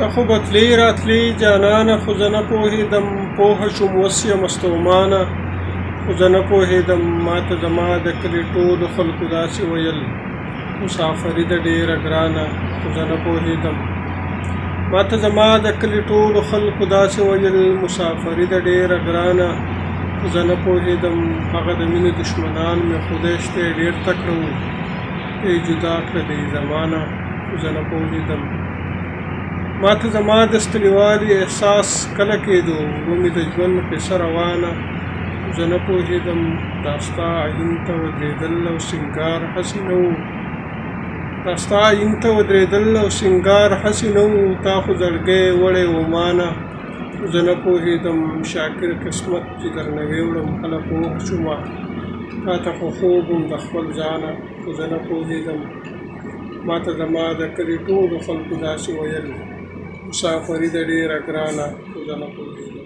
ته خو به تلې راتلې جانانه خو زه نه پوهېدم پوهه شوم اوس یم ستومانه خو زه نه پوهېدم ماته زما د کلي ټولو خلکو داسې ویل مسافري ده ډېره ګرانه خو زه نه پوهېدم ماته زما د کلي ټولو خلکو داسې ویل مسافري ده ډېره ګرانه خو زه نه پوهېدم هغه د مینې دشمنان مې خدای شته ډېر تکړه وو ای جدا کړه دی زمانه خو زه نه پوهېدم ماته زما د ستړیوالي احساس کله کېدو ومې د ژوند قصه روانه زه نه پوهېدم دا ستا عین ته ودرېدل او سینګار هسې نه وو دا ستا عین ته ودرېدل او سینګار هسې نه وو تا خو زړګی وړی و مانه زه نه پوهېدم شاکر قسمت چې درنه ویوړم کله پوه شومه تا ته خو خوب وم د خپل ځانه خو زه نه پوهېدم ماته زما د کلي ټولو خلکو داسې ویل مسافري ده ډېره ګرانه خو زه نه پوهېدم